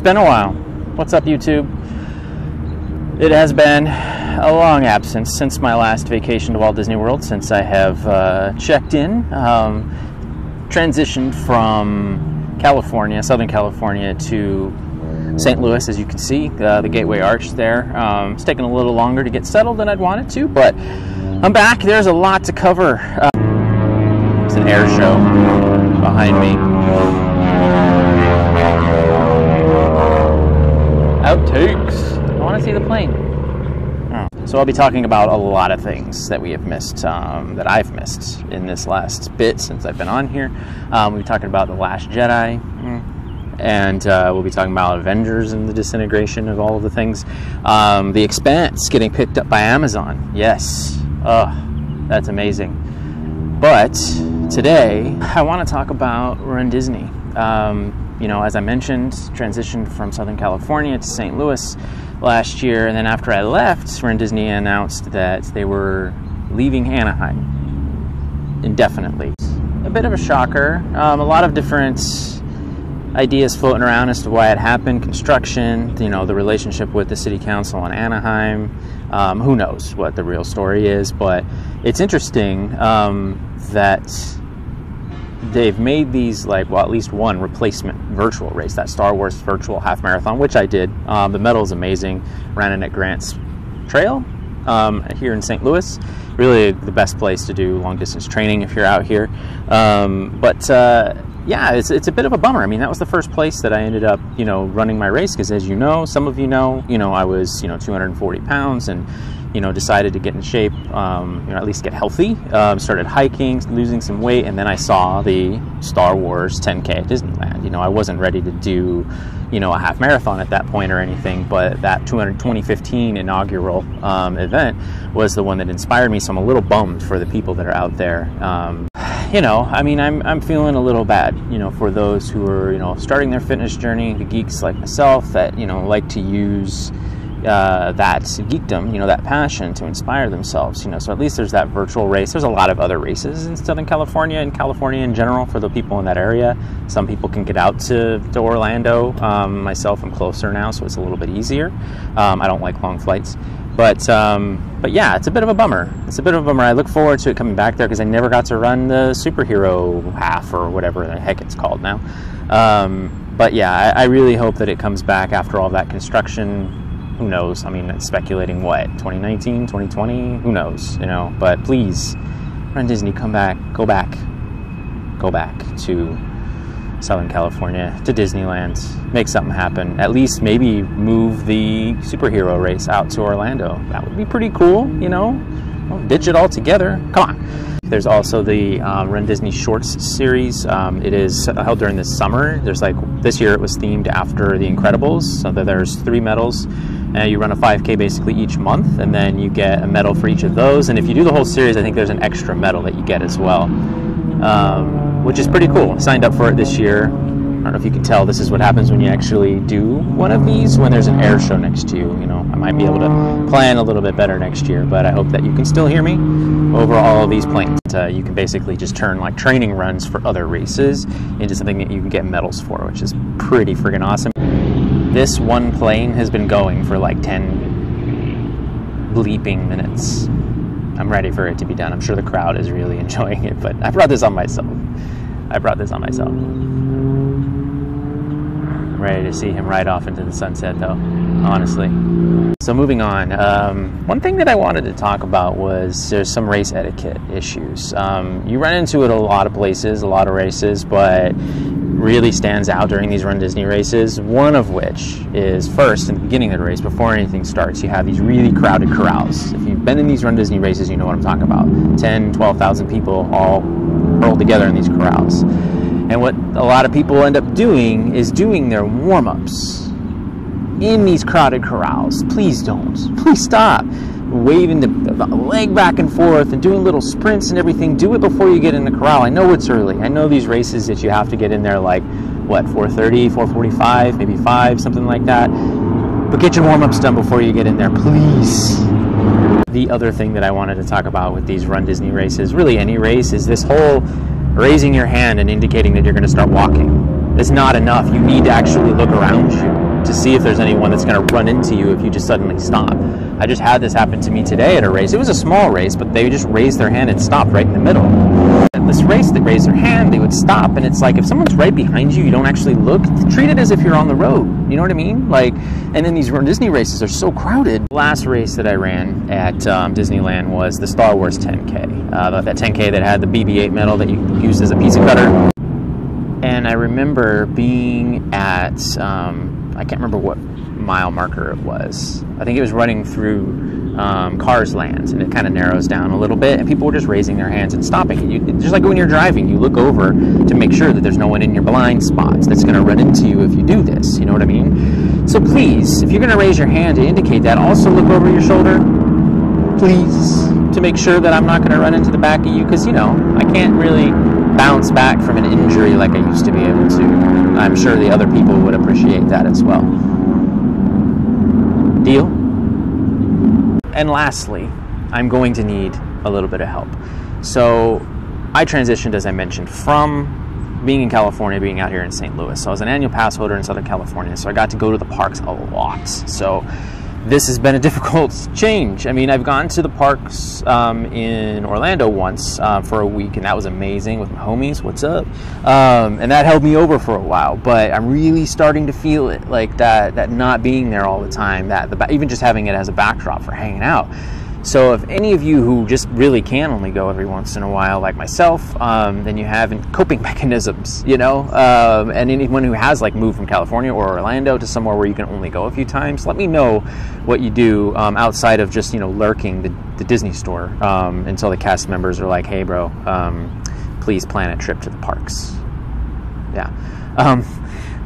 It's been a while. What's up, YouTube? It has been a long absence since my last vacation to Walt Disney World, since I have checked in, transitioned from California, Southern California, to St. Louis, as you can see, the Gateway Arch there. It's taken a little longer to get settled than I'd wanted to, but I'm back. There's a lot to cover. It's an air show behind me. Outtakes. I want to see the plane. Oh. So I'll be talking about a lot of things that we have missed, that I've missed in this last bit since I've been on here. We'll be talking about The Last Jedi, and we'll be talking about Avengers and the disintegration of all of the things. The Expanse getting picked up by Amazon. Yes. That's amazing. But today, I want to talk about runDinsney. You know, as I mentioned, transitioned from Southern California to St. Louis last year, and then after I left, runDinsney announced that they were leaving Anaheim indefinitely. A bit of a shocker. A lot of different ideas floating around as to why it happened. Construction, you know, the relationship with the city council in Anaheim. Who knows what the real story is, but it's interesting that they've made these, like, well, at least one replacement virtual race, that Star Wars virtual half marathon, which I did. The medal is amazing. Ran it at Grant's Trail here in St. Louis. Really the best place to do long distance training if you're out here. Yeah, it's a bit of a bummer. I mean, that was the first place that I ended up, you know, running my race, because as you know, some of you know, I was, 240 pounds and, decided to get in shape, at least get healthy. Started hiking, losing some weight, and then I saw the Star Wars 10K at Disneyland. I wasn't ready to do, a half marathon at that point or anything, but that 2015 inaugural event was the one that inspired me, so I'm a little bummed for the people that are out there. I mean, I'm feeling a little bad, for those who are, starting their fitness journey, the geeks like myself that, like to use that geekdom, that passion to inspire themselves, so at least there's that virtual race. There's a lot of other races in Southern California and California in general for the people in that area. Some people can get out to Orlando. Myself, I'm closer now, so it's a little bit easier. I don't like long flights. But yeah, it's a bit of a bummer. It's a bit of a bummer. I look forward to it coming back there because I never got to run the superhero half or whatever the heck it's called now. But yeah, I really hope that it comes back after all that construction. Who knows? I mean, it's speculating what, 2019, 2020? Who knows? But please, runDinsney, come back, go back to Southern California, to Disneyland, make something happen. At least maybe move the superhero race out to Orlando. That would be pretty cool, Don't ditch it all together. Come on. There's also the runDinsney Shorts series. It is held during the summer. There's this year it was themed after The Incredibles, so that there's 3 medals. You run a 5K basically each month, and then you get a medal for each of those. And if you do the whole series, I think there's an extra medal that you get as well. Which is pretty cool. I signed up for it this year. I don't know if you can tell, this is what happens when you actually do one of these, when there's an air show next to you. I might be able to plan a little bit better next year, but I hope that you can still hear me over all of these planes. You can basically just turn training runs for other races into something that you can get medals for, which is pretty friggin' awesome. This one plane has been going for 10 bleeping minutes. I'm ready for it to be done. I'm sure the crowd is really enjoying it, but I brought this on myself. I'm ready to see him ride off into the sunset, though, honestly. So moving on, one thing that I wanted to talk about was there's some race etiquette issues. You run into it a lot of places, a lot of races, but really stands out during these runDinsney races, one of which is first, in the beginning of the race, before anything starts, you have these really crowded corrals. If you've been in these runDinsney races, you know what I'm talking about. 10, 12,000 people all hurled together in these corrals. And what a lot of people end up doing is doing their warm-ups in these crowded corrals. Please don't. Please stop. Waving the leg back and forth and doing little sprints and everything. Do it before you get in the corral. I know it's early. I know these races that you have to get in there 4:30, 4:45, maybe 5, something like that. But get your warm-ups done before you get in there, please. The other thing that I wanted to talk about with these runDinsney races, really any race, is this whole raising your hand and indicating that you're going to start walking. It's not enough. You need to actually look around you. to see if there's anyone that's going to run into you if you just suddenly stop. I just had this happen to me today at a race. It was a small race, but they just raised their hand and stopped right in the middle. At this race, they raised their hand, they would stop, and it's like, if someone's right behind you, you don't actually look, treat it as if you're on the road. You know what I mean? Like, and then these runDinsney races are so crowded. The last race that I ran at Disneyland was the Star Wars 10K. That 10K that had the BB8 medal that you used as a pizza cutter. And I remember being at, I can't remember what mile marker it was. I think it was running through Cars Land, and it kind of narrows down a little bit, and people were just raising their hands and stopping. Just like when you're driving, you look over to make sure that there's no one in your blind spots that's going to run into you if you do this. You know what I mean? So please, if you're going to raise your hand to indicate that, also look over your shoulder, please, to make sure that I'm not going to run into the back of you, because, you know, I can't really bounce back from an injury like I used to be able to. I'm sure the other people would appreciate that as well. Deal? And lastly, I'm going to need a little bit of help. So I transitioned, as I mentioned, from being in California, being out here in St. Louis. So I was an annual pass holder in Southern California, so I got to go to the parks a lot. So this has been a difficult change. I mean, I've gone to the parks in Orlando once for a week, and that was amazing with my homies. What's up? And that held me over for a while, but I'm really starting to feel it, like that not being there all the time, even just having it as a backdrop for hanging out. So if any of you who just really can only go every once in a while, like myself, then you have coping mechanisms, you know, and anyone who has like moved from California or Orlando to somewhere where you can only go a few times, let me know what you do outside of just, you know, lurking the Disney store until the cast members are like, hey bro, please plan a trip to the parks. Yeah.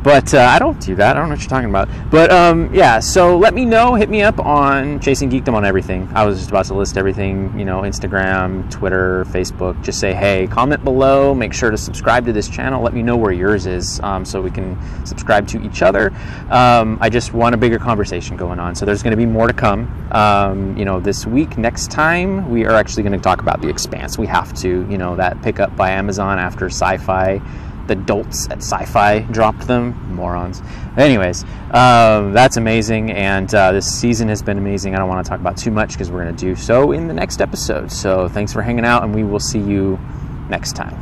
But I don't do that. I don't know what you're talking about. But yeah, so let me know. Hit me up on Chasing Geekdom on everything. I was just about to list everything, you know, Instagram, Twitter, Facebook. Just say, hey, comment below. Make sure to subscribe to this channel. Let me know where yours is so we can subscribe to each other. I just want a bigger conversation going on. So there's going to be more to come. You know, this week, next time, we are actually going to talk about The Expanse. We have to, you know, that pickup by Amazon after Sci-Fi. The dolts at Sci-Fi dropped them. Morons. Anyways, that's amazing, and this season has been amazing. I don't want to talk about too much because we're going to do so in the next episode. So thanks for hanging out, and we will see you next time.